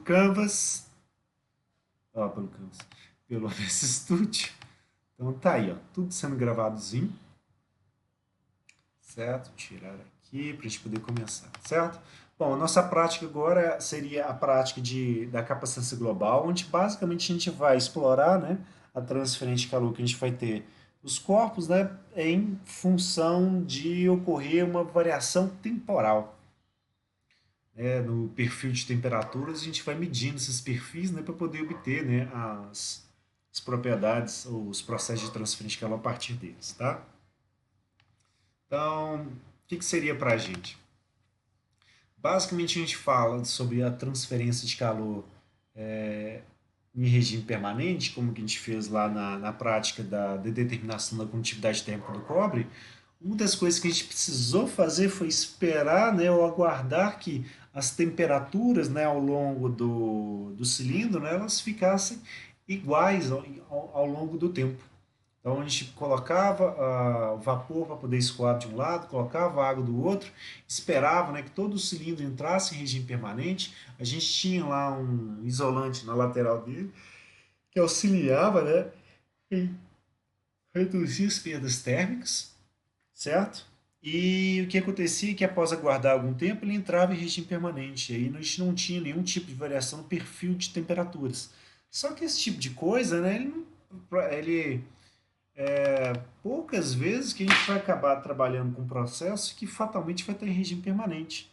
Canvas, ó, pelo Canvas, pelo MS Studio. Então tá aí, ó, tudo sendo gravadozinho, certo? Tirar aqui para a gente poder começar, certo? Bom, a nossa prática agora seria a prática da capacitância global, onde basicamente a gente vai explorar, né, a transferência de calor que a gente vai ter os corpos, né, em função de ocorrer uma variação temporal, né, no perfil de temperaturas. A gente vai medindo esses perfis, né, para poder obter, né, as propriedades ou os processos de transferência de calor a partir deles, tá? Então, o que seria para a gente? Basicamente, a gente fala sobre a transferência de calor em regime permanente, como que a gente fez lá na prática de determinação da condutividade térmica do cobre. Uma das coisas que a gente precisou fazer foi esperar, né, ou aguardar que as temperaturas, né, ao longo do cilindro, né, elas ficassem iguais ao longo do tempo. Então a gente colocava o vapor para poder escoar de um lado, colocava a água do outro, esperava, né, que todo o cilindro entrasse em regime permanente. A gente tinha lá um isolante na lateral dele que auxiliava, né, em reduzir as perdas térmicas, certo? E o que acontecia é que após aguardar algum tempo ele entrava em regime permanente. E aí a gente não tinha nenhum tipo de variação no perfil de temperaturas. Só que esse tipo de coisa, né, ele poucas vezes que a gente vai acabar trabalhando com um processo que fatalmente vai estar em regime permanente,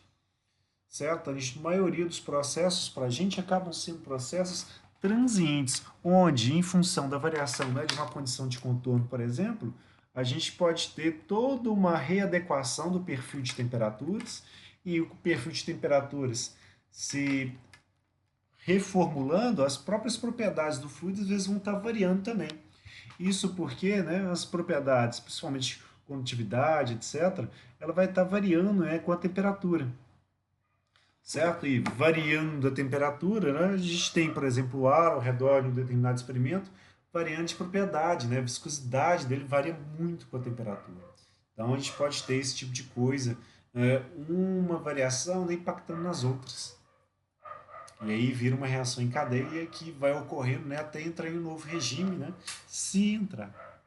certo? A maioria dos processos para a gente acabam sendo processos transientes, onde, em função da variação, né, de uma condição de contorno, por exemplo, a gente pode ter toda uma readequação do perfil de temperaturas, e o perfil de temperaturas se reformulando, as próprias propriedades do fluido às vezes vão estar variando também. Isso porque, né, as propriedades, principalmente condutividade, etc., ela vai estar variando, né, com a temperatura, certo? E variando a temperatura, né, a gente tem, por exemplo, o ar ao redor de um determinado experimento variando de propriedade, né? A viscosidade dele varia muito com a temperatura. Então a gente pode ter esse tipo de coisa, uma variação, né, impactando nas outras. E aí vira uma reação em cadeia que vai ocorrendo, né, até entrar em um novo regime, né, se entrar.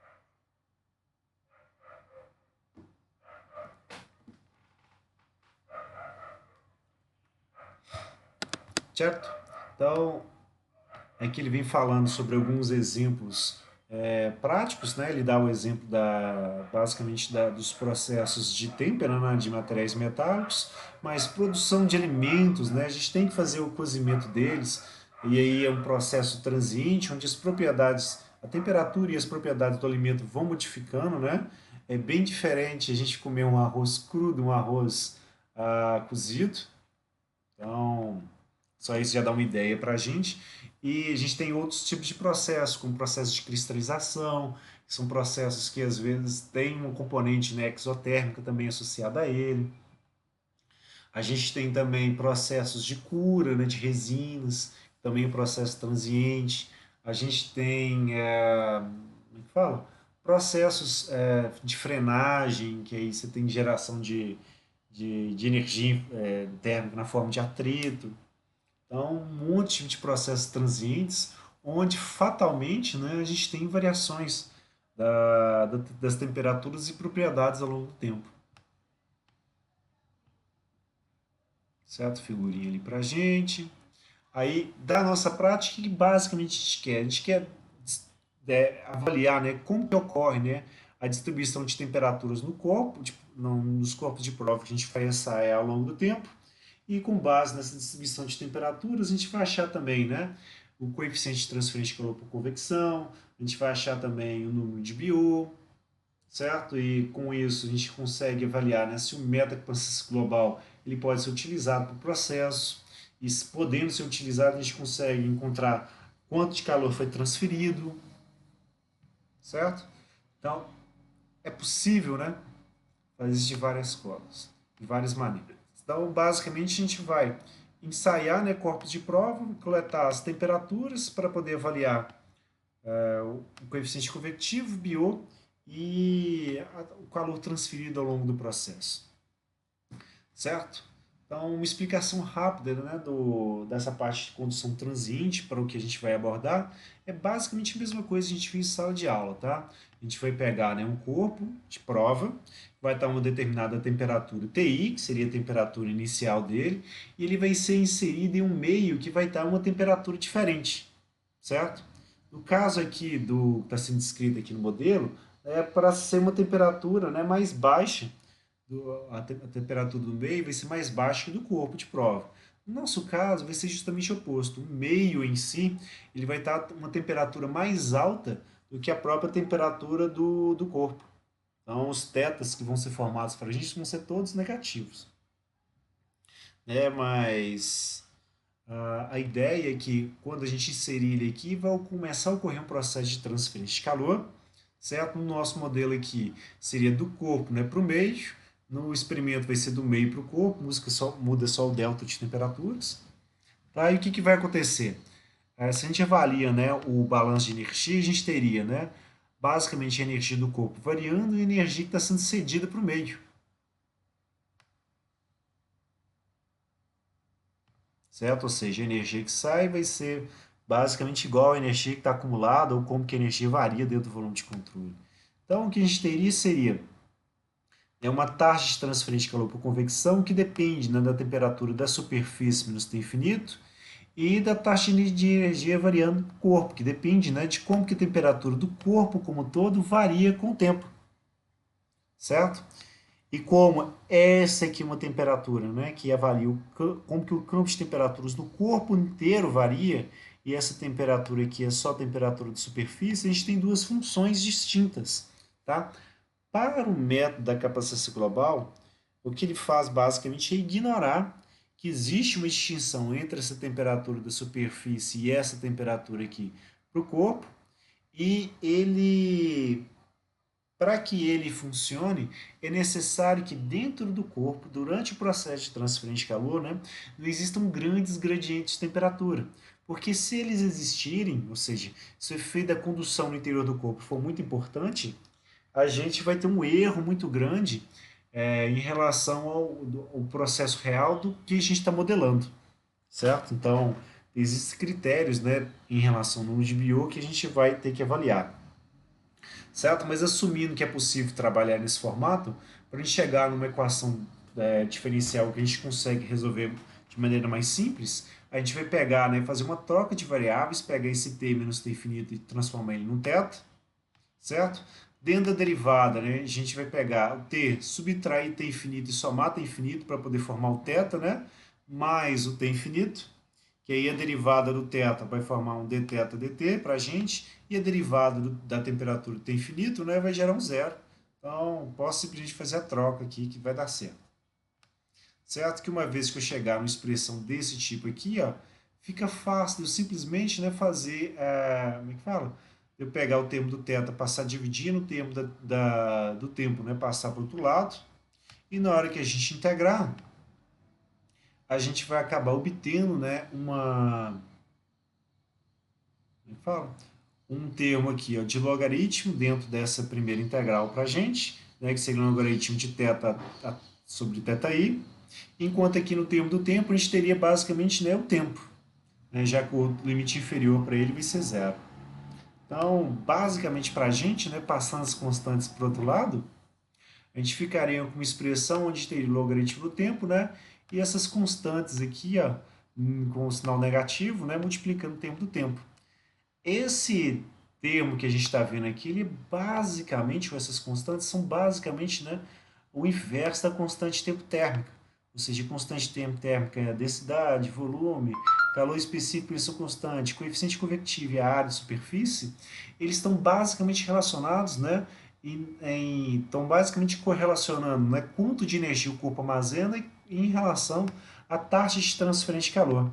Certo? Então, aqui ele vem falando sobre alguns exemplos práticos, né? Ele dá o exemplo basicamente dos processos de tempera, né, de materiais metálicos, mas produção de alimentos, né? A gente tem que fazer o cozimento deles, e aí é um processo transiente, onde as propriedades, a temperatura e as propriedades do alimento vão modificando, né? É bem diferente a gente comer um arroz cru de um arroz cozido. Então, só isso já dá uma ideia para a gente. E a gente tem outros tipos de processos, como processos de cristalização, que são processos que às vezes têm um componente, né, exotérmico também associado a ele. A gente tem também processos de cura, né, de resinas, também um processo transiente. A gente tem, como é que fala? Processos de frenagem, que aí você tem geração de energia térmica na forma de atrito. Então, um monte de processos transientes, onde fatalmente, né, a gente tem variações das temperaturas e propriedades ao longo do tempo. Certo? Figurinha ali pra gente. Aí, da nossa prática, o que basicamente a gente quer? A gente quer avaliar, né, como que ocorre, né, a distribuição de temperaturas no corpo, nos corpos de prova que a gente vai ensaiar ao longo do tempo. E com base nessa distribuição de temperaturas, a gente vai achar também, né, o coeficiente de transferência de calor por convecção, a gente vai achar também o número de Biot, certo? E com isso a gente consegue avaliar, né, se o meta-processo global ele pode ser utilizado para o processo, e podendo ser utilizado a gente consegue encontrar quanto de calor foi transferido, certo? Então é possível, né, fazer isso de várias formas, de várias maneiras. Então basicamente a gente vai ensaiar, né, corpos de prova, coletar as temperaturas para poder avaliar o coeficiente convectivo, Biot e o calor transferido ao longo do processo, certo? Então, uma explicação rápida, né, dessa parte de condução transiente para o que a gente vai abordar é basicamente a mesma coisa que a gente fez em sala de aula, tá? A gente vai pegar, né, um corpo de prova, vai estar uma determinada temperatura TI, que seria a temperatura inicial dele, e ele vai ser inserido em um meio que vai estar uma temperatura diferente, certo? No caso aqui do que está sendo descrito aqui no modelo, é para ser uma temperatura, né, mais baixa a temperatura do meio vai ser mais baixa que do corpo de prova. No nosso caso, vai ser justamente o oposto. O meio em si, ele vai estar uma temperatura mais alta do que a própria temperatura do corpo. Então, os tetas que vão ser formados para a gente vão ser todos negativos. Mas a ideia é que quando a gente inserir ele aqui, vai começar a ocorrer um processo de transferência de calor, certo? No nosso modelo aqui seria do corpo, né, para o meio. No experimento vai ser do meio para o corpo, muda só o delta de temperaturas. Tá? E o que vai acontecer? Se a gente avalia, né, o balanço de energia, a gente teria, né, basicamente a energia do corpo variando e a energia que está sendo cedida para o meio, certo? Ou seja, a energia que sai vai ser basicamente igual à energia que está acumulada ou como que a energia varia dentro do volume de controle. Então, o que a gente teria seria uma taxa de transferência de calor por convecção que depende, né, da temperatura da superfície menos T infinito e da taxa de energia variando do corpo, que depende, né, de como que a temperatura do corpo como um todo varia com o tempo, certo? E como essa aqui é uma temperatura, né, que avalia como que o campo de temperaturas do corpo inteiro varia, e essa temperatura aqui é só a temperatura de superfície, a gente tem duas funções distintas, tá? Para o método da capacitância global, o que ele faz basicamente é ignorar que existe uma distinção entre essa temperatura da superfície e essa temperatura aqui para o corpo, e ele, para que ele funcione, é necessário que dentro do corpo, durante o processo de transferência de calor, né, não existam grandes gradientes de temperatura. Porque se eles existirem, ou seja, se o efeito da condução no interior do corpo for muito importante, a gente vai ter um erro muito grande em relação ao processo real do que a gente está modelando, certo? Então, existem critérios, né, em relação ao número de bio que a gente vai ter que avaliar, certo? Mas assumindo que é possível trabalhar nesse formato, para a gente chegar numa equação diferencial que a gente consegue resolver de maneira mais simples, a gente vai pegar, né, fazer uma troca de variáveis, pegar esse t menos t infinito e transformar ele num θ, certo? Dentro da derivada, né, a gente vai pegar o t, subtrair t infinito e somar t infinito para poder formar o θ, né? Mais o t infinito, que aí a derivada do θ vai formar um dθ dt para a gente, e a derivada da temperatura do t infinito, né, vai gerar um zero. Então, posso simplesmente fazer a troca aqui que vai dar certo. Certo que uma vez que eu chegar numa expressão desse tipo aqui, ó, fica fácil de eu simplesmente, né, fazer, como é que fala? Eu pegar o termo do θ, passar a dividir no termo do tempo, né, passar para o outro lado, e na hora que a gente integrar, a gente vai acabar obtendo, né, como é que fala? Um termo aqui, ó, de logaritmo dentro dessa primeira integral para a gente, né, que seria um logaritmo de θ sobre θi, enquanto aqui no termo do tempo a gente teria basicamente, né, o tempo, né, já que o limite inferior para ele vai ser zero. Então, basicamente para a gente, né, passando as constantes para o outro lado, a gente ficaria com uma expressão onde teria o logaritmo do tempo, né, e essas constantes aqui, ó, com o sinal negativo, né, multiplicando o tempo do tempo. Esse termo que a gente está vendo aqui, ele basicamente, com essas constantes, são basicamente, né, o inverso da constante de tempo térmica. Ou seja, constante de tempo térmica é a densidade, volume, calor específico e sua constante, coeficiente convectivo e a área de superfície, eles estão basicamente relacionados, né, estão basicamente correlacionando, né, quanto de energia o corpo armazena em relação à taxa de transferência de calor.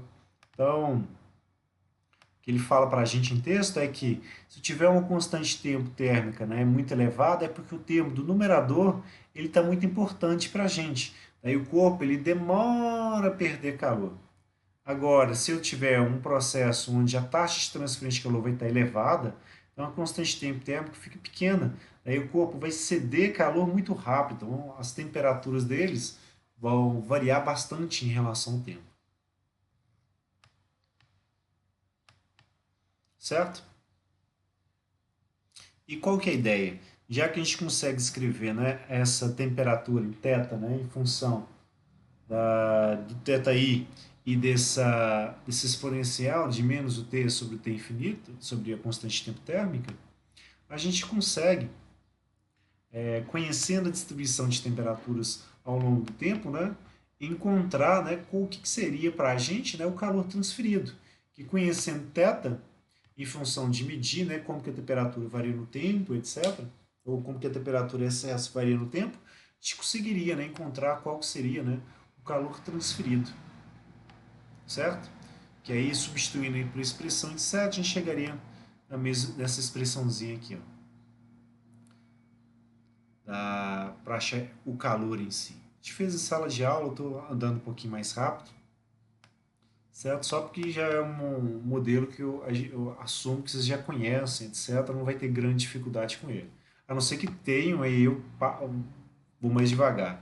Então, que ele fala para a gente em texto é que se tiver uma constante de tempo térmica, né, muito elevada, é porque o termo do numerador ele está muito importante para a gente. Daí o corpo ele demora a perder calor. Agora, se eu tiver um processo onde a taxa de transferência de calor vai estar elevada, então a constante de tempo térmico fica pequena. Daí o corpo vai ceder calor muito rápido. Então, as temperaturas deles vão variar bastante em relação ao tempo, certo? E qual que é a ideia? Já que a gente consegue escrever, né, essa temperatura em θ, né, em função do θi e desse exponencial de menos o t sobre o t infinito, sobre a constante de tempo térmica, a gente consegue, conhecendo a distribuição de temperaturas ao longo do tempo, né, encontrar, né, o que seria para a gente, né, o calor transferido. Que conhecendo θ, em função de medir, né, como que a temperatura varia no tempo, etc., ou como que a temperatura excesso varia no tempo, a gente conseguiria, né, encontrar qual que seria, né, o calor transferido, certo? Que aí, substituindo aí por expressão de set, a gente chegaria nessa expressãozinha aqui, ó, para achar o calor em si. A gente fez em sala de aula, eu estou andando um pouquinho mais rápido, certo? Só porque já é um modelo que eu assumo que vocês já conhecem, etc. Não vai ter grande dificuldade com ele. A não ser que tenham, aí eu vou mais devagar.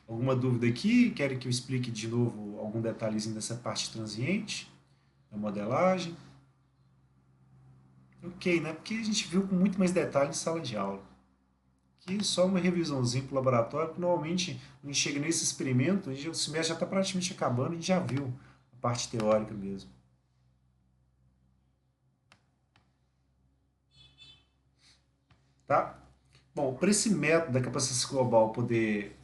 Alguma dúvida aqui? Querem que eu explique de novo algum detalhezinho dessa parte transiente, da modelagem? Ok, né? Porque a gente viu com muito mais detalhe em sala de aula. Aqui só uma revisãozinha para o laboratório, porque normalmente a gente chega nesse experimento, o semestre já está praticamente acabando, a gente já viu a parte teórica mesmo. Tá? Bom, para esse método da capacitação global poder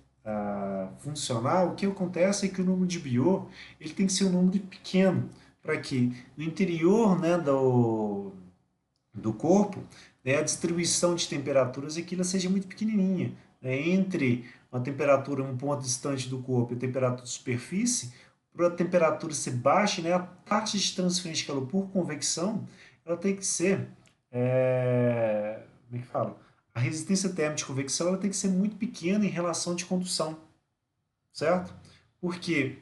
funcionar, o que acontece é que o número de Biot ele tem que ser um número pequeno, para que no interior, né, do corpo, né, a distribuição de temperaturas aquilo seja muito pequenininha. Né, entre uma temperatura um ponto distante do corpo e a temperatura de superfície, para a temperatura ser baixa, né, a taxa de transferência de calor por convecção ela tem que ser, como é que fala? A resistência térmica de convecção ela tem que ser muito pequena em relação de condução, certo? Porque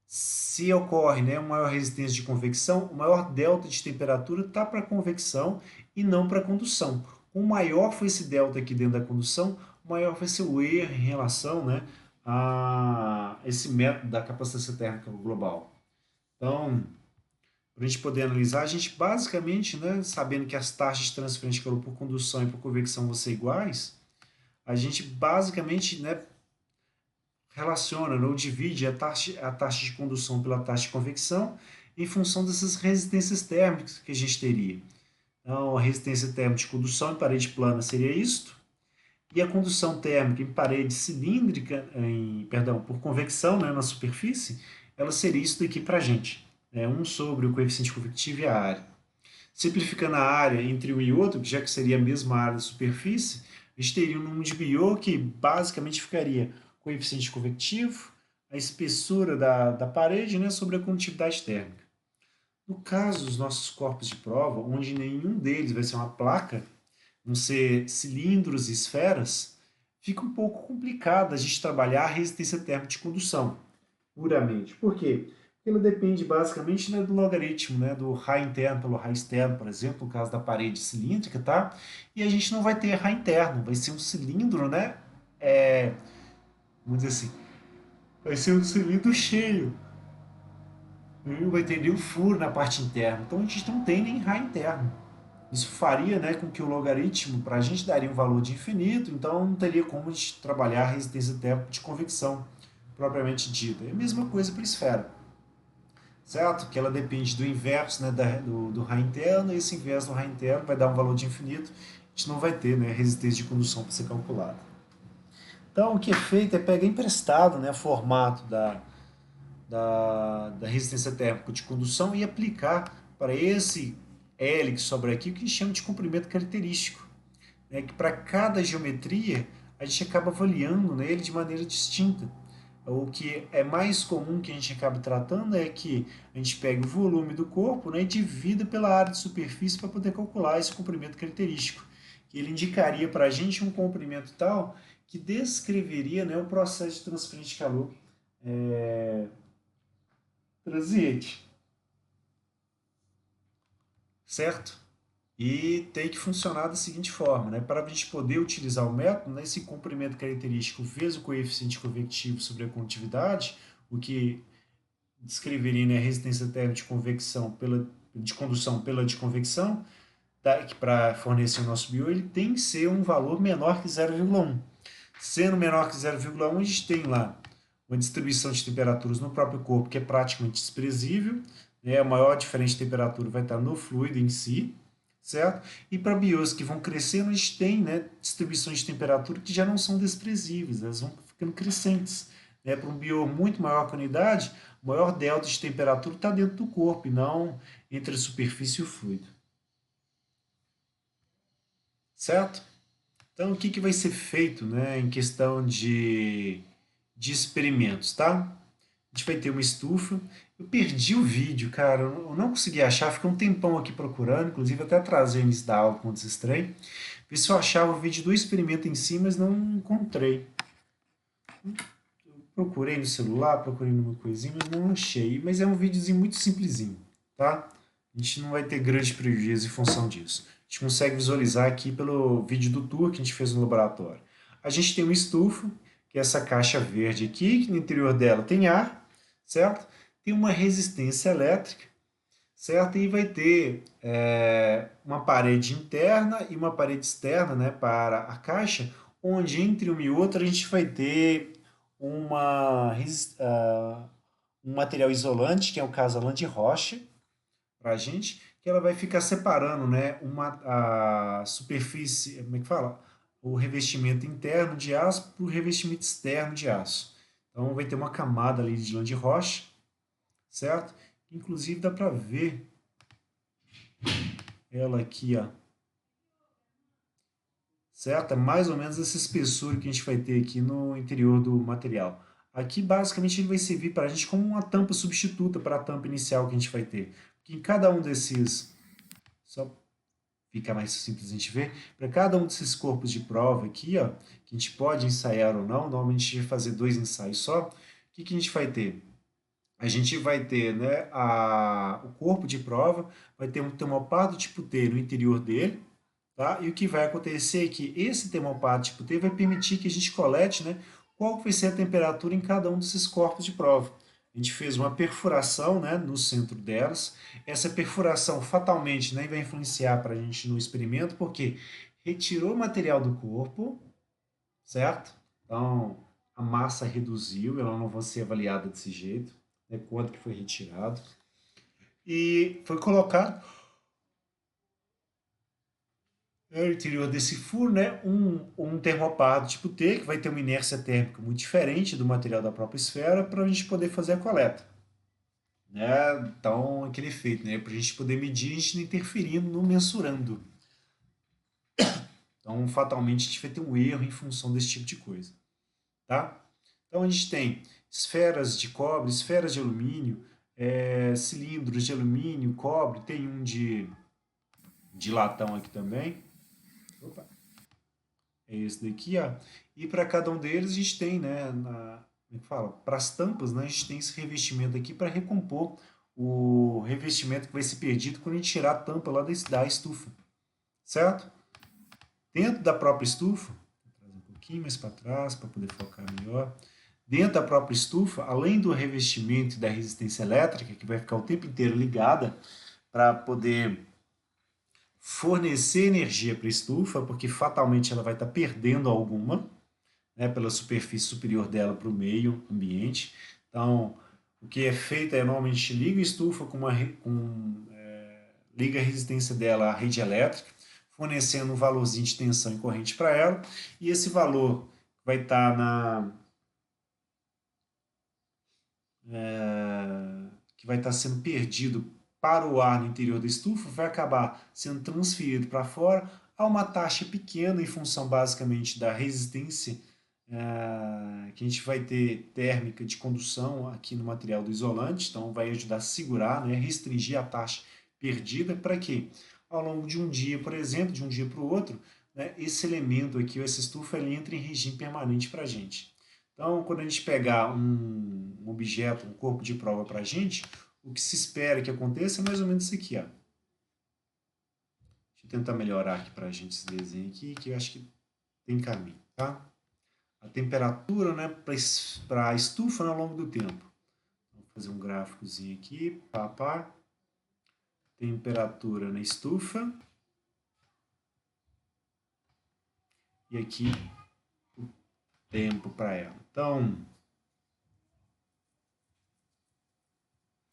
se ocorre, né, uma maior resistência de convecção, o maior delta de temperatura está para a convecção e não para a condução. O maior foi esse delta aqui dentro da condução, o maior vai ser o erro em relação, né, a esse método da capacitância térmica global. Então, para a gente poder analisar, a gente basicamente, né, sabendo que as taxas de transferência de calor por condução e por convecção vão ser iguais, a gente basicamente, né, relaciona ou divide a taxa de condução pela taxa de convecção em função dessas resistências térmicas que a gente teria. Então, a resistência térmica de condução em parede plana seria isto, e a condução térmica em parede cilíndrica, perdão, por convecção, né, na superfície, ela seria isso daqui para a gente. 1 sobre o coeficiente convectivo e a área. Simplificando a área entre um e outro, já que seria a mesma área da superfície, a gente teria um número de Biot que basicamente ficaria coeficiente convectivo, a espessura da parede, né, sobre a condutividade térmica. No caso dos nossos corpos de prova, onde nenhum deles vai ser uma placa, vão ser cilindros e esferas, fica um pouco complicado a gente trabalhar a resistência térmica de condução, puramente. Por quê? Porque ela depende basicamente, né, do logaritmo, né, do Rho interno pelo Rho externo, por exemplo, no caso da parede cilíndrica, tá? E a gente não vai ter Rho interno, vai ser um cilindro, né? Vamos dizer assim, vai ser um cilindro cheio. Não vai ter nenhum furo na parte interna. Então a gente não tem nem Rho interno. Isso faria, né, com que o logaritmo para a gente daria um valor de infinito, então não teria como a gente trabalhar a resistência térmica de convecção propriamente dita. É a mesma coisa para a esfera, certo? Que ela depende do inverso, né, do Rho interno, e esse inverso do Rho interno vai dar um valor de infinito, a gente não vai ter, né, resistência de condução para ser calculada. Então o que é feito é pegar emprestado, né, o formato da resistência térmica de condução e aplicar para esse L que sobra aqui o que a gente chama de comprimento característico. Né, que para cada geometria a gente acaba avaliando, né, ele de maneira distinta. O que é mais comum que a gente acaba tratando é que a gente pega o volume do corpo, né, e divida pela área de superfície para poder calcular esse comprimento característico. Que ele indicaria para a gente um comprimento tal que descreveria, né, o processo de transferência de calor transiente, certo? E tem que funcionar da seguinte forma, né? Para a gente poder utilizar o método, né, esse comprimento característico vezes o coeficiente convectivo sobre a condutividade, o que descreveria, né, a resistência térmica de convecção de condução pela de convecção, tá, que para fornecer o nosso bio, ele tem que ser um valor menor que 0,1. Sendo menor que 0,1, a gente tem lá uma distribuição de temperaturas no próprio corpo que é praticamente desprezível, né? A maior diferença de temperatura vai estar no fluido em si, certo? E para bios que vão crescendo, a gente tem, né, distribuições de temperatura que já não são desprezíveis, elas vão ficando crescentes. Né? Para um bio muito maior que a unidade, o maior delta de temperatura está dentro do corpo e não entre a superfície e o fluido, certo? Então, o que, que vai ser feito, né, em questão de experimentos, tá? A gente vai ter uma estufa. Eu perdi o vídeo, cara. Eu não consegui achar. Fiquei um tempão aqui procurando. Inclusive, até trazer início da aula com esse trem. Ver se eu achava o vídeo do experimento em si, mas não encontrei. Procurei no celular, procurei numa coisinha, mas não achei. Mas é um videozinho muito simplesinho, tá? A gente não vai ter grande prejuízo em função disso. A gente consegue visualizar aqui pelo vídeo do tour que a gente fez no laboratório. A gente tem uma estufa, que é essa caixa verde aqui, que no interior dela tem ar, certo? Tem uma resistência elétrica, certo? E vai ter uma parede interna e uma parede externa, né, para a caixa, onde entre uma e outra a gente vai ter uma, um material isolante, que é o caso a lã de rocha, para a gente, que ela vai ficar separando, né, a superfície, como é que fala? O revestimento interno de aço para o revestimento externo de aço. Então vai ter uma camada ali de lã de rocha, certo? Inclusive dá para ver ela aqui, ó, certo? É mais ou menos essa espessura que a gente vai ter aqui no interior do material. Aqui, basicamente, ele vai servir para a gente como uma tampa substituta para a tampa inicial que a gente vai ter. Porque em cada um desses, só fica mais simples a gente ver, para cada um desses corpos de prova aqui, ó, que a gente pode ensaiar ou não, normalmente a gente vai fazer 2 ensaios só, o que, que a gente vai ter? A gente vai ter, né, o corpo de prova, vai ter um termopado tipo T no interior dele, tá? E o que vai acontecer é que esse termopado tipo T vai permitir que a gente colete, né, qual vai ser a temperatura em cada um desses corpos de prova. A gente fez uma perfuração, né, no centro delas. Essa perfuração fatalmente, né, vai influenciar para a gente no experimento, porque retirou o material do corpo, certo? Então, a massa reduziu, ela não vai ser avaliada desse jeito, né, quanto que foi retirado. E foi colocado no interior desse furo, né, um termopado tipo T, que vai ter uma inércia térmica muito diferente do material da própria esfera, para a gente poder fazer a coleta. Né? Então, aquele efeito, né, para a gente poder medir, a gente não interferindo no mensurando. Então, fatalmente, a gente vai ter um erro em função desse tipo de coisa. Tá? Então, a gente tem esferas de cobre, esferas de alumínio, cilindros de alumínio, cobre, tem um de latão aqui também. Opa, é esse daqui, ó. E para cada um deles a gente tem, né, como é que fala? Para as tampas, né, a gente tem esse revestimento aqui para recompor o revestimento que vai ser perdido quando a gente tirar a tampa lá da estufa, certo? Dentro da própria estufa, vou trazer um pouquinho mais para trás para poder focar melhor. Dentro da própria estufa, além do revestimento e da resistência elétrica, que vai ficar o tempo inteiro ligada para poder fornecer energia para a estufa, porque fatalmente ela vai estar perdendo alguma, né, pela superfície superior dela para o meio ambiente. Então, o que é feito é normalmente liga a estufa liga a resistência dela à rede elétrica, fornecendo um valorzinho de tensão e corrente para ela, e esse valor vai estar que vai estar sendo perdido para o ar no interior da estufa, vai acabar sendo transferido para fora a uma taxa pequena em função basicamente da resistência que a gente vai ter térmica de condução aqui no material do isolante, então vai ajudar a segurar, né, restringir a taxa perdida para que ao longo de um dia, por exemplo, de um dia para o outro, né, esse elemento aqui, essa estufa, ele entra em regime permanente para a gente. Então, quando a gente pegar um objeto, um corpo de prova para a gente, o que se espera que aconteça é mais ou menos isso aqui. Ó. Deixa eu tentar melhorar aqui para a gente esse desenho aqui, que eu acho que tem caminho, tá? A temperatura, né, para a estufa, né, ao longo do tempo. Vou fazer um gráficozinho aqui, pá. Temperatura na estufa. E aqui o tempo para ela. Então,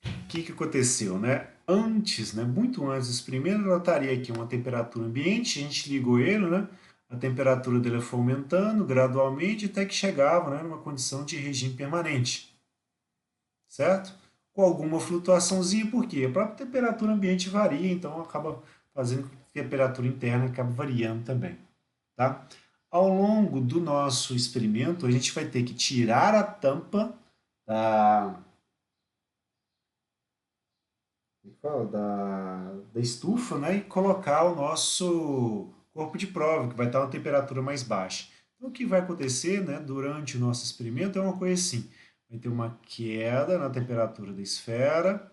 o que aconteceu, né? Antes, né, muito antes do experimento, ela estaria aqui uma temperatura ambiente, a gente ligou ele, né? A temperatura dele foi aumentando gradualmente até que chegava, né, numa condição de regime permanente, certo? Com alguma flutuaçãozinha, por quê? A própria temperatura ambiente varia, então acaba fazendo com que a temperatura interna acabe variando também, tá? Ao longo do nosso experimento, a gente vai ter que tirar a tampa da, da estufa, né, e colocar o nosso corpo de prova, que vai estar a uma temperatura mais baixa. Então, o que vai acontecer, né, durante o nosso experimento é uma coisa assim: vai ter uma queda na temperatura da esfera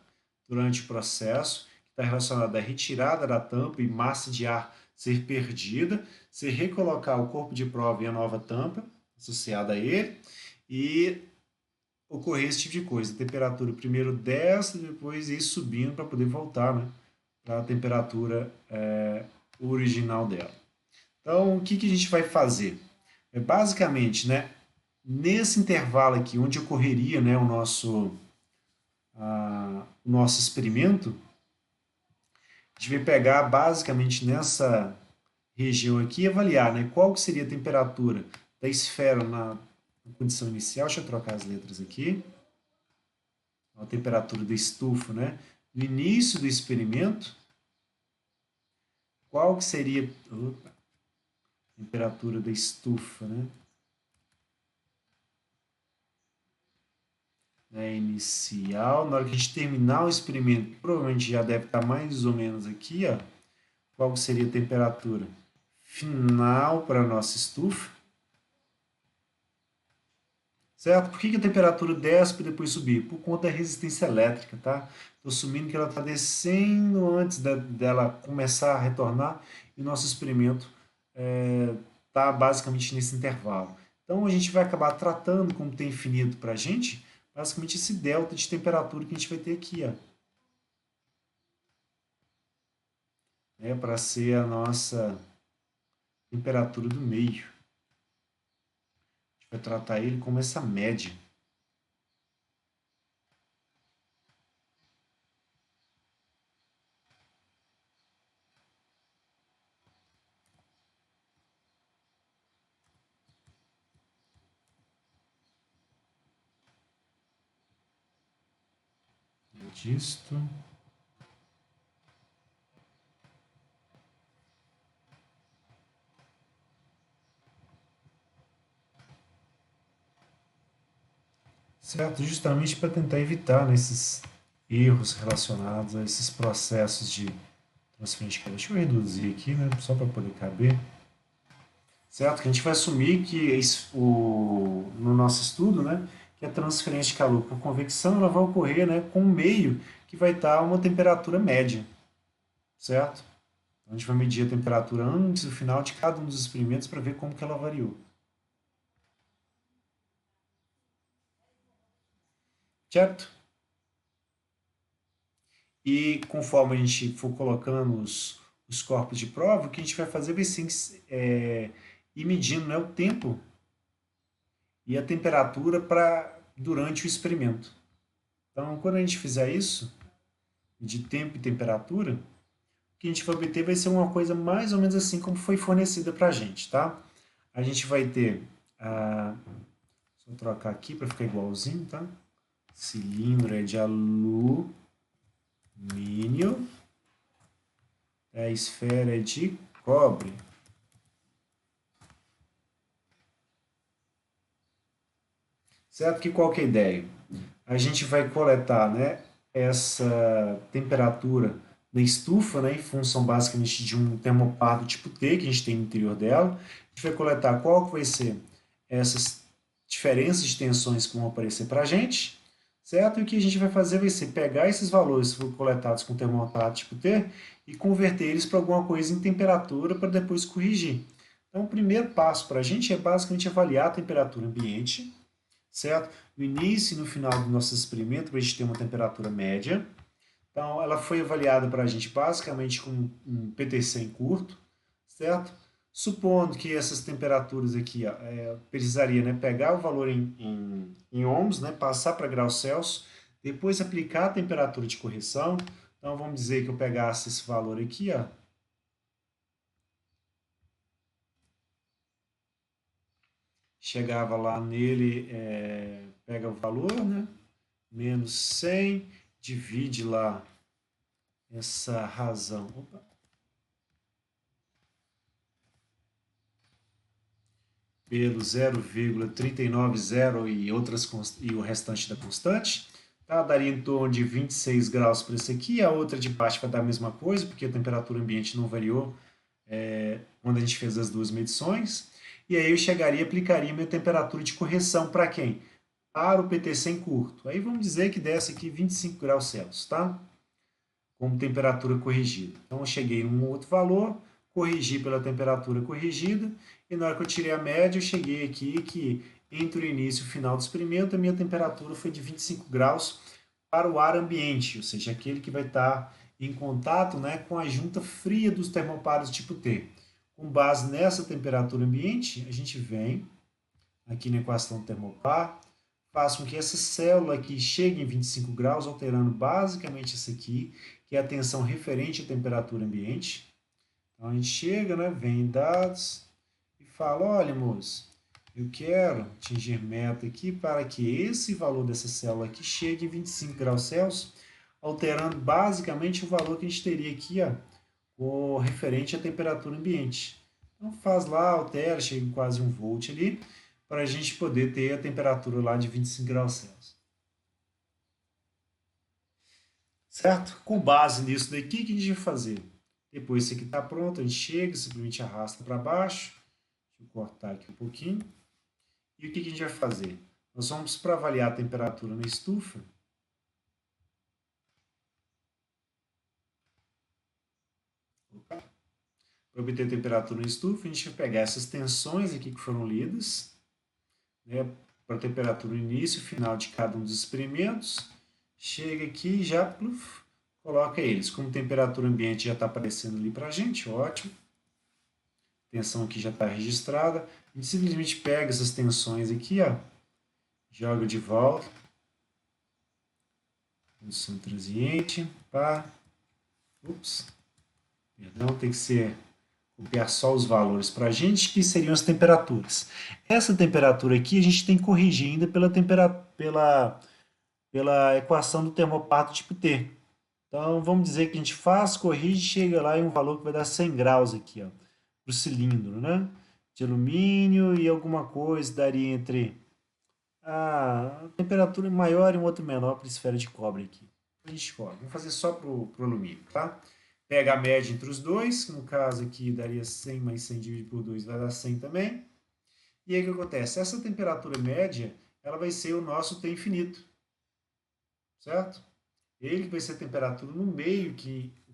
durante o processo, que está relacionada à retirada da tampa e massa de ar ser perdida, você recolocar o corpo de prova e a nova tampa associada a ele, e ocorrer esse tipo de coisa. A temperatura primeiro desce, depois ir subindo para poder voltar, né, para a temperatura original dela. Então, o que a gente vai fazer? Basicamente, né, nesse intervalo aqui, onde ocorreria, né, o nosso experimento, a gente vai pegar basicamente nessa região aqui e avaliar, né, qual que seria a temperatura da esfera na condição inicial. Deixa eu trocar as letras aqui. A temperatura da estufa, né? No início do experimento, qual que seria a temperatura da estufa, né? Inicial, na hora que a gente terminar o experimento, provavelmente já deve estar mais ou menos aqui, ó. Qual que seria a temperatura final para a nossa estufa? Certo? Por que a temperatura desce para depois subir? Por conta da resistência elétrica, tá? Estou assumindo que ela está descendo antes dela começar a retornar e o nosso experimento está basicamente nesse intervalo. Então a gente vai acabar tratando, como tem definido para a gente, basicamente esse delta de temperatura que a gente vai ter aqui, ó. Para ser a nossa temperatura do meio. A gente vai tratar ele como essa média. Disto. Certo, justamente para tentar evitar, né, esses erros relacionados a esses processos de transferência de calor. Deixa eu reduzir aqui, né, só para poder caber. Certo? Que a gente vai assumir que no nosso estudo, né, que a transferência de calor por convecção ela vai ocorrer, né, com um meio que vai estar a uma temperatura média, certo? Então, a gente vai medir a temperatura antes e o final de cada um dos experimentos para ver como que ela variou. Certo? E conforme a gente for colocando os corpos de prova, o que a gente vai fazer vai sim ir medindo, né, o tempo e a temperatura durante o experimento. Então, quando a gente fizer isso, de tempo e temperatura, o que a gente vai obter vai ser uma coisa mais ou menos assim como foi fornecida para a gente, tá? A gente vai ter, deixa eu trocar aqui para ficar igualzinho, tá? Cilindro é de alumínio, a esfera é de cobre. Certo? Que qual que é a ideia? A gente vai coletar, né, essa temperatura da estufa, né, em função basicamente de um termopardo tipo T que a gente tem no interior dela. A gente vai coletar qual que vai ser essas diferenças de tensões que vão aparecer para a gente, certo? E o que a gente vai fazer vai ser pegar esses valores que foram coletados com o termostato tipo T e converter eles para alguma coisa em temperatura para depois corrigir. Então, o primeiro passo para a gente é basicamente avaliar a temperatura ambiente, certo? No início e no final do nosso experimento, para a gente ter uma temperatura média. Então, ela foi avaliada para a gente basicamente com um PTC em curto, certo? Supondo que essas temperaturas aqui, ó, precisaria, né, pegar o valor em ohms, né, passar para graus Celsius, depois aplicar a temperatura de correção. Então, vamos dizer que eu pegasse esse valor aqui, ó, chegava lá nele, pega o valor, né, menos 100, divide lá essa razão, opa, pelo 0,390 e outras e o restante da constante, tá? Daria em torno de 26 graus para esse aqui, a outra de baixo vai dar a mesma coisa, porque a temperatura ambiente não variou quando a gente fez as duas medições. E aí eu chegaria e aplicaria minha temperatura de correção para quem? Para o PTC em curto. Aí vamos dizer que desce aqui 25 graus Celsius, tá? Como temperatura corrigida. Então eu cheguei num outro valor, corrigi pela temperatura corrigida, e na hora que eu tirei a média, eu cheguei aqui que entre o início e o final do experimento, a minha temperatura foi de 25 graus para o ar ambiente, ou seja, aquele que vai estar em contato, né, com a junta fria dos termoparos tipo T. Com base nessa temperatura ambiente, a gente vem aqui na equação do termopar, faz com que essa célula aqui chegue em 25 graus, alterando basicamente isso aqui, que é a tensão referente à temperatura ambiente. Então a gente chega, né, vem em dados e fala, olha, moço, eu quero atingir meta aqui para que esse valor dessa célula aqui chegue em 25 graus Celsius, alterando basicamente o valor que a gente teria aqui, ó, o referente à temperatura ambiente. Então faz lá, altera, chega em quase 1 volt ali, para a gente poder ter a temperatura lá de 25 graus Celsius. Certo? Com base nisso daqui, o que a gente vai fazer? Depois isso aqui está pronto, a gente chega, simplesmente arrasta para baixo. Deixa eu cortar aqui um pouquinho. E o que a gente vai fazer? Nós vamos, para avaliar a temperatura na estufa, para obter a temperatura na estufa, a gente vai pegar essas tensões aqui que foram lidas, né, para a temperatura início e final de cada um dos experimentos, chega aqui e já pluf, coloca eles. Como temperatura ambiente já está aparecendo ali para a gente, ótimo. Tensão aqui já está registrada. A gente simplesmente pega essas tensões aqui, ó, joga de volta. Tensão transiente, pá. Ups, perdão, tem que ser copiar só os valores para a gente, que seriam as temperaturas. Essa temperatura aqui a gente tem que corrigir ainda pela equação do termopato tipo T. Então, vamos dizer que a gente faz, corrige, chega lá em um valor que vai dar 100 graus aqui, ó, para o cilindro, né? De alumínio e alguma coisa daria entre a temperatura maior e um outro menor para a esfera de cobre aqui. A gente escolhe. Vamos fazer só para o alumínio, tá? Pega a média entre os dois, que no caso aqui daria 100 mais 100 dividido por 2 vai dar 100 também. E aí o que acontece? Essa temperatura média, ela vai ser o nosso T infinito, certo? Ele vai ser a temperatura no meio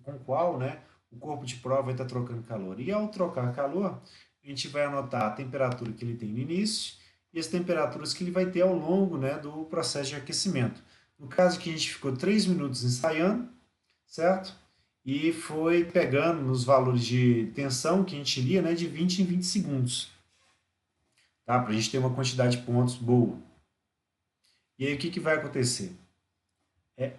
com o qual, né, o corpo de prova vai estar trocando calor. E ao trocar calor, a gente vai anotar a temperatura que ele tem no início e as temperaturas que ele vai ter ao longo, né, do processo de aquecimento. No caso que a gente ficou 3 minutos ensaiando, certo? E foi pegando nos valores de tensão que a gente lia, né, de 20 em 20 segundos. Tá? Para a gente ter uma quantidade de pontos boa. E aí o que vai acontecer?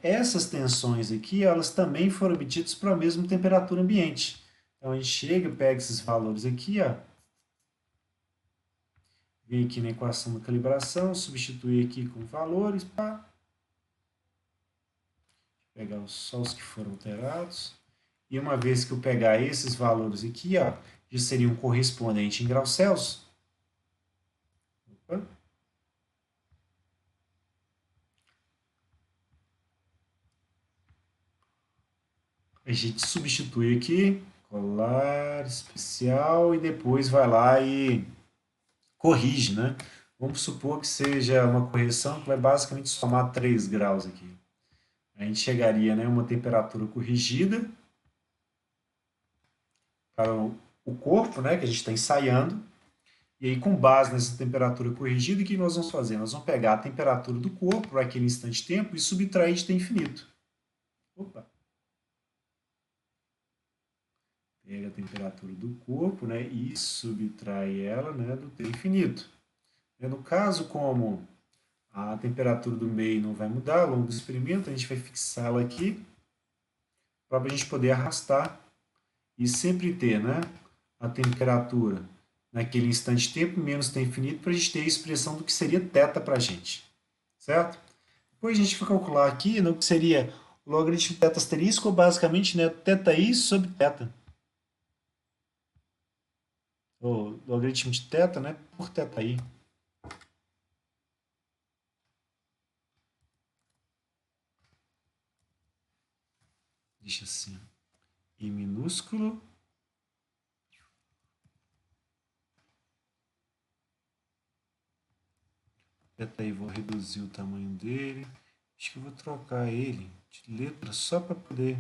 Essas tensões aqui, elas também foram obtidas para a mesma temperatura ambiente. Então a gente chega, pega esses valores aqui, ó, vem aqui na equação da calibração, substituir aqui com valores, pá. Pegar só os que foram alterados. E uma vez que eu pegar esses valores aqui, ó, já seriam correspondentes em graus Celsius. Opa. A gente substitui aqui, colar especial, e depois vai lá e corrige, né? Vamos supor que seja uma correção que vai basicamente somar 3 graus aqui. A gente chegaria, né, a uma temperatura corrigida para o corpo, né, que a gente está ensaiando. E aí, com base nessa temperatura corrigida, o que nós vamos fazer? Nós vamos pegar a temperatura do corpo para aquele instante de tempo e subtrair de T infinito. Opa! Pega a temperatura do corpo, né, e subtrai ela, né, do T infinito. No caso, como a temperatura do meio não vai mudar ao longo do experimento, a gente vai fixá-la aqui para a gente poder arrastar e sempre ter, né, a temperatura naquele instante de tempo menos T infinito para a gente ter a expressão do que seria θ para a gente, certo? Depois a gente vai calcular aqui no que seria o logaritmo de θ asterisco, ou basicamente, né, θi sobre θ. O logaritmo de θ, né, por θi. Deixa assim, I minúsculo. Θi, vou reduzir o tamanho dele. Acho que eu vou trocar ele de letra só para poder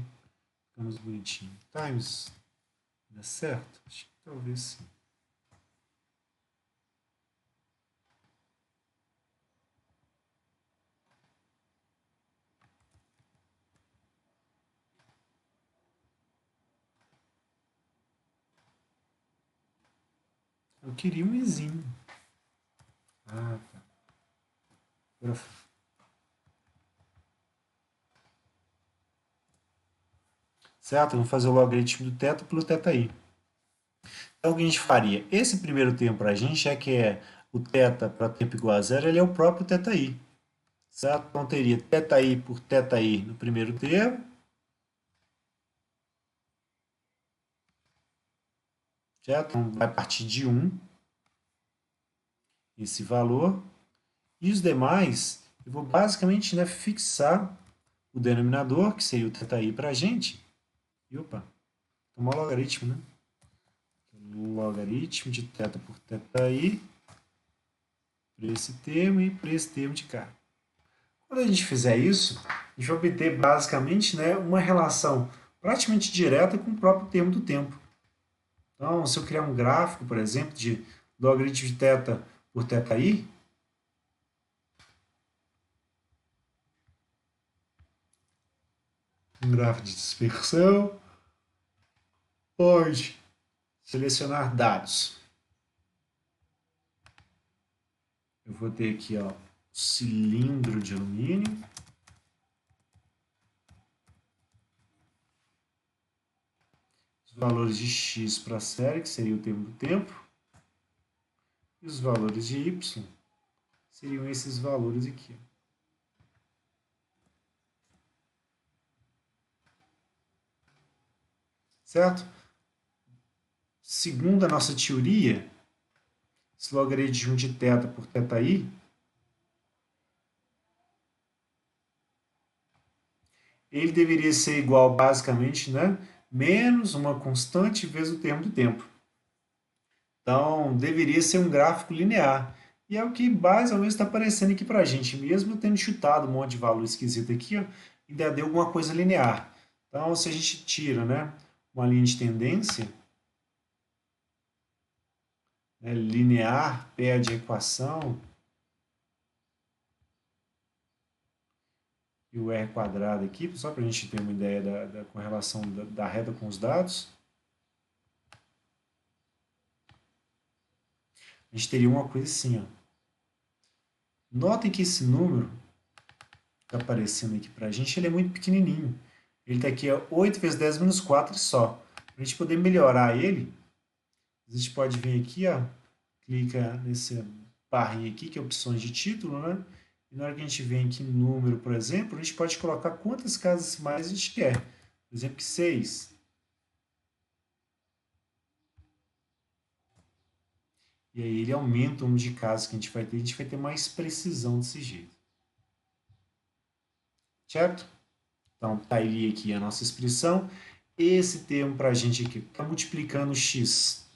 ficar mais bonitinho. Times, dá certo? Acho que talvez sim. Eu queria um izinho. Ah, tá. Agora, certo? Vamos fazer o logaritmo do θ pelo θi. Então, o que a gente faria? Esse primeiro termo para a gente, já que é o θ para tempo igual a zero, ele é o próprio θi. Certo? Então, teria θi por θi no primeiro termo. Certo? Então, vai partir de 1 esse valor. E os demais, eu vou basicamente, né, fixar o denominador, que seria o θi para a gente. E opa, tomar o logaritmo, né? Logaritmo de θ por θi para esse termo e para esse termo de cá. Quando a gente fizer isso, a gente vai obter basicamente, né, uma relação praticamente direta com o próprio termo do tempo. Então, se eu criar um gráfico, por exemplo, de logaritmo de θ por θi, um gráfico de dispersão, pode selecionar dados. Eu vou ter aqui, ó, cilindro de alumínio. Os valores de x para a série, que seria o termo do tempo. E os valores de y seriam esses valores aqui. Certo? Segundo a nossa teoria, esse logaritmo de θ por θi, ele deveria ser igual, basicamente, né, menos uma constante vezes o termo do tempo. Então, deveria ser um gráfico linear. E é o que mais ou menos está aparecendo aqui para a gente. Mesmo tendo chutado um monte de valor esquisito aqui, ó, ainda deu alguma coisa linear. Então, se a gente tira, né, uma linha de tendência, né, linear, perde a equação, e o R quadrado aqui, só para a gente ter uma ideia da correlação da reta com os dados, a gente teria uma coisa assim, ó. Notem que esse número que está aparecendo aqui para a gente, ele é muito pequenininho. Ele está aqui, ó, 8 vezes 10 menos 4 só. Para a gente poder melhorar ele, a gente pode vir aqui, ó, clica nessa barrinha aqui, que é opções de título, né? E na hora que a gente vem aqui em número, por exemplo, a gente pode colocar quantas casas decimais a gente quer. Por exemplo, que 6. E aí ele aumenta o número de casas que a gente vai ter mais precisão desse jeito. Certo? Então, tá aí aqui a nossa expressão. Esse termo para a gente aqui está multiplicando x.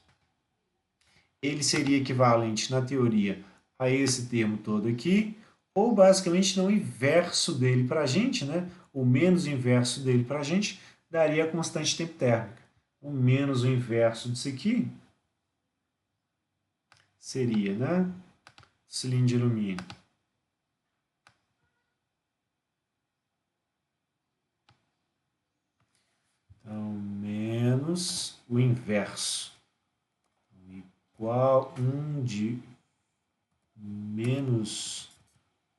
Ele seria equivalente, na teoria, a esse termo todo aqui, ou basicamente não o inverso dele para a gente, né? O menos o inverso dele para a gente, daria a constante tempo térmica. O menos o inverso disso aqui seria, né? Cilindro de alumínio. Então, menos o inverso. Igual 1 de menos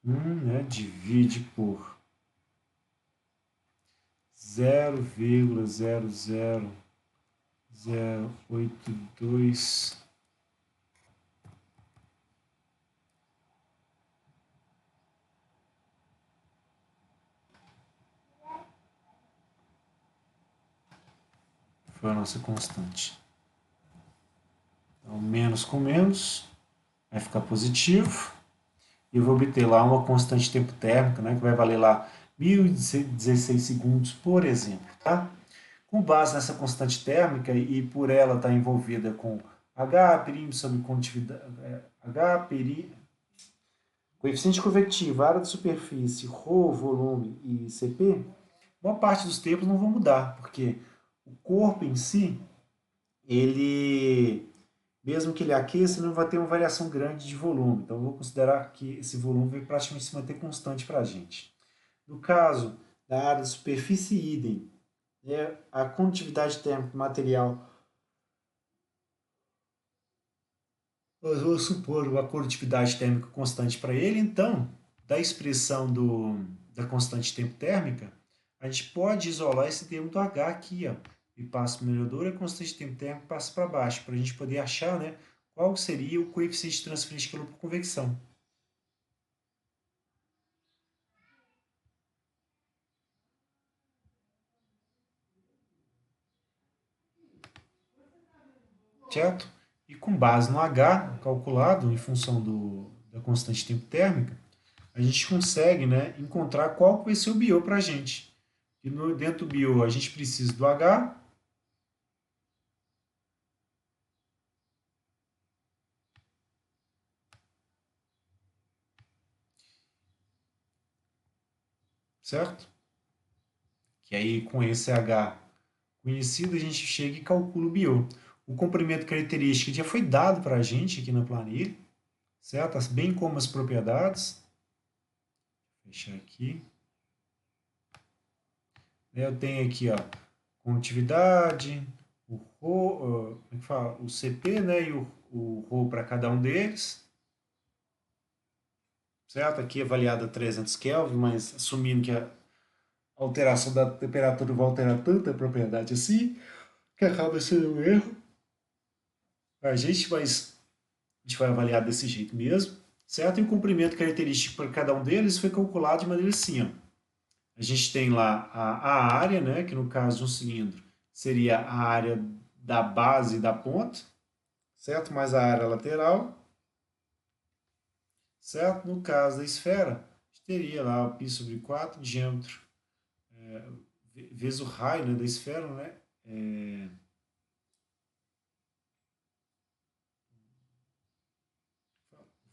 1, né? Divide por 0,00082. Foi a nossa constante. Então, menos com menos vai ficar positivo. E eu vou obter lá uma constante de tempo térmico, né, que vai valer lá 1016 segundos, por exemplo. Tá? Com base nessa constante térmica e por ela estar envolvida com H, perímetro sobre condutividade, H, coeficiente convectivo, área de superfície, ρ, volume e Cp, boa parte dos termos não vão mudar, porque o corpo em si, ele, mesmo que ele aqueça, ele não vai ter uma variação grande de volume. Então, eu vou considerar que esse volume vai praticamente se manter constante para a gente. No caso da área de superfície, idem. A condutividade térmica do material, nós vamos supor uma condutividade térmica constante para ele, então, da expressão da constante de tempo térmica, a gente pode isolar esse termo do H aqui, ó, e passa para o numerador, e a constante de tempo térmico passa para baixo, para a gente poder achar, né, qual seria o coeficiente de transferência de calor por convecção. Certo? E com base no H calculado em função da constante de tempo térmica, a gente consegue, né, encontrar qual que vai ser o BO para a gente. E dentro do BO a gente precisa do H, certo? Que aí com esse H conhecido a gente chega e calcula o BO. O comprimento característico já foi dado para a gente aqui na planilha, certo? Bem como as propriedades. Vou fechar aqui. Eu tenho aqui, ó, condutividade, o ρ, como é que fala? O CP, né, e o ρ para cada um deles, certo? Aqui é avaliado a 300 Kelvin, mas assumindo que a alteração da temperatura vai alterar tanta propriedade assim, que acaba sendo um erro a gente, mas a gente vai avaliar desse jeito mesmo, certo? E o comprimento característico para cada um deles foi calculado de maneira assim, ó. A gente tem lá a área, né, que no caso de um cilindro seria a área da base da ponta, certo? Mais a área lateral, certo? No caso da esfera, a gente teria lá o π sobre 4, diâmetro, vezes o raio, né, da esfera, né?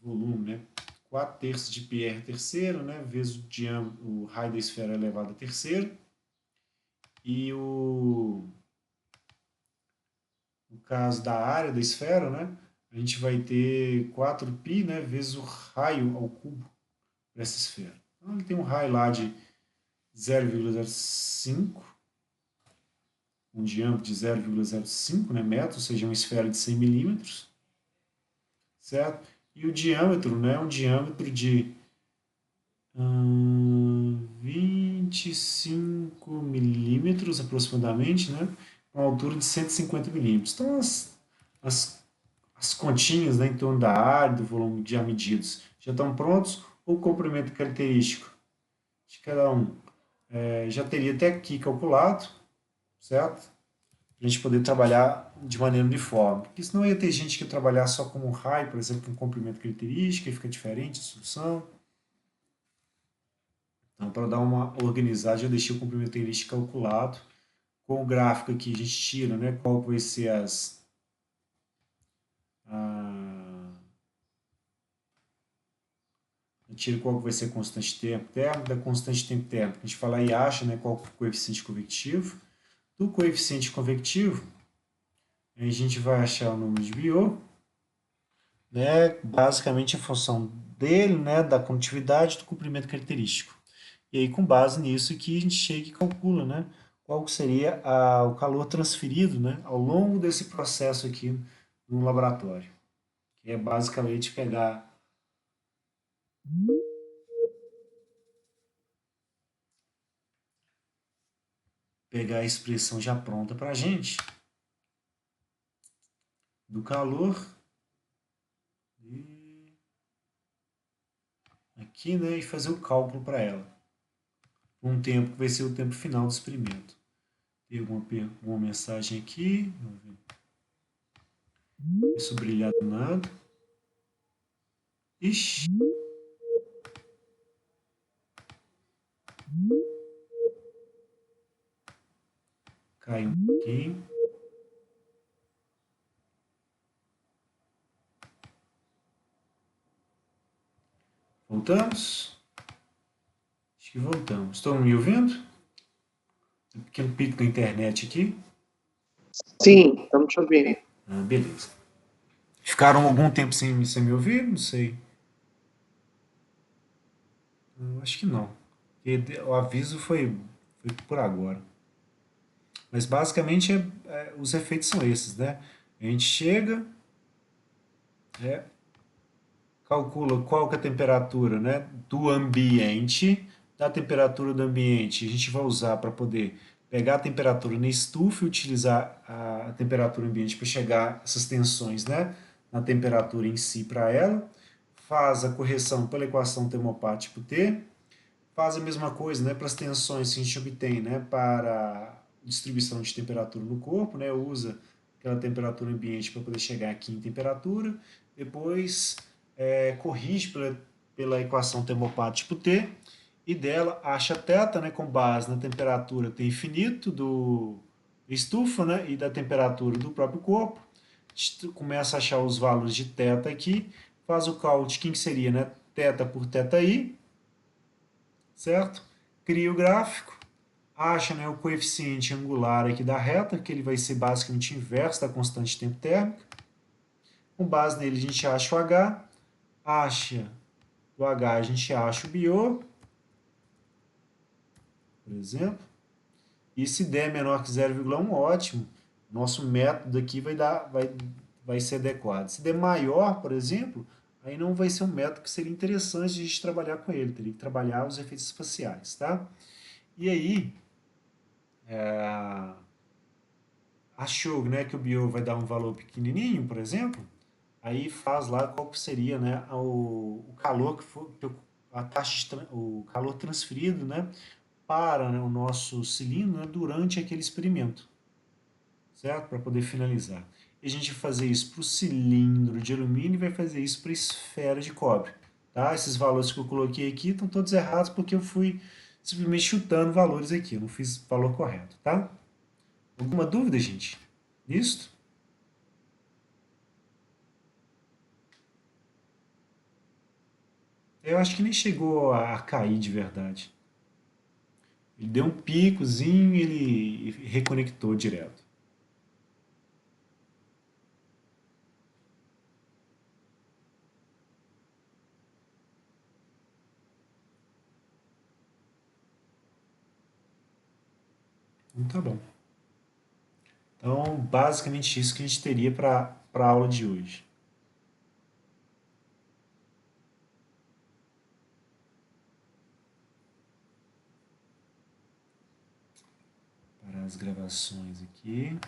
Volume, né? 4 terços de πr terceiro, né? Vezes o diâmetro, o raio da esfera elevado a terceiro. E no caso da área da esfera, né? A gente vai ter 4π, né? Vezes o raio ao cubo dessa esfera. Então, ele tem um raio lá de 0,05, um diâmetro de 0,05, né, metros, ou seja, uma esfera de 100 milímetros, certo? E o diâmetro, né, um diâmetro de 25 milímetros aproximadamente, né, com uma altura de 150 milímetros. Então, as continhas, né, em torno da área, do volume já medidos, já estão prontos. O comprimento característico de cada um já teria até aqui calculado, certo? Para a gente poder trabalhar de maneira uniforme. Porque senão ia ter gente que ia trabalhar só como um raio, por exemplo, com comprimento característico, e fica diferente a solução. Então, para dar uma organizada, já deixei o comprimento característico calculado. Com o gráfico aqui, a gente tira, né, qual vai ser a, tira qual que vai ser a constante tempo térmico, da constante tempo térmico a gente fala e acha, né, qual que é o coeficiente convectivo. Do coeficiente convectivo, a gente vai achar o número de Biot, né, basicamente em função dele, né, da condutividade do comprimento característico. E aí, com base nisso aqui, a gente chega e calcula, né, qual seria o calor transferido, né, ao longo desse processo aqui no laboratório. Que é basicamente pegar a expressão já pronta para a gente do calor e aqui, né, e fazer o cálculo para ela. Um tempo que vai ser o tempo final do experimento. Tem alguma mensagem aqui? Vamos ver. Isso brilhar do nada. Ixi. Caiu um pouquinho. Voltamos? Acho que voltamos. Estão me ouvindo? Um pequeno pico da internet aqui. Sim, estamos te ouvindo. Beleza. Ficaram algum tempo sem me ouvir? Não sei. Acho que não. O aviso foi por agora. Mas basicamente os efeitos são esses, né? A gente chega, né, calcula qual que é a temperatura, né, do ambiente, da temperatura do ambiente. A gente vai usar para poder pegar a temperatura na estufa e utilizar a temperatura ambiente para chegar a essas tensões, né, na temperatura em si para ela. Faz a correção pela equação termopar tipo T. Faz a mesma coisa, né, para as tensões que a gente obtém, né, para distribuição de temperatura no corpo, né, usa aquela temperatura ambiente para poder chegar aqui em temperatura, depois corrige pela equação termopar tipo T, e dela acha θ, né, com base na temperatura T infinito do estufa, né, e da temperatura do próprio corpo. A gente começa a achar os valores de θ aqui, faz o cálculo de quem seria, né, θ por θi, certo? Cria o gráfico, acha, né, o coeficiente angular aqui da reta, que ele vai ser basicamente inverso da constante de tempo térmica. Com base nele a gente acha o H, do H a gente acha o Biot, por exemplo. E se der menor que 0,1, ótimo. Nosso método aqui vai ser adequado. Se der maior, por exemplo, aí não vai ser um método que seria interessante a gente trabalhar com ele. Teria que trabalhar os efeitos espaciais, tá? E aí, achou, né, que o Biot vai dar um valor pequenininho, por exemplo, aí faz lá qual que seria, né, o calor que for, a taxa o calor transferido, né, para, né, o nosso cilindro, né, durante aquele experimento, certo? Para poder finalizar. E a gente vai fazer isso para o cilindro de alumínio e vai fazer isso para a esfera de cobre, tá? Esses valores que eu coloquei aqui estão todos errados porque eu fui simplesmente chutando valores aqui, eu não fiz o valor correto, tá? Alguma dúvida, gente? Nisto? Eu acho que nem chegou a cair de verdade. Ele deu um picozinho e ele reconectou direto. Então tá bom. Então, basicamente isso que a gente teria para a aula de hoje. Para as gravações aqui.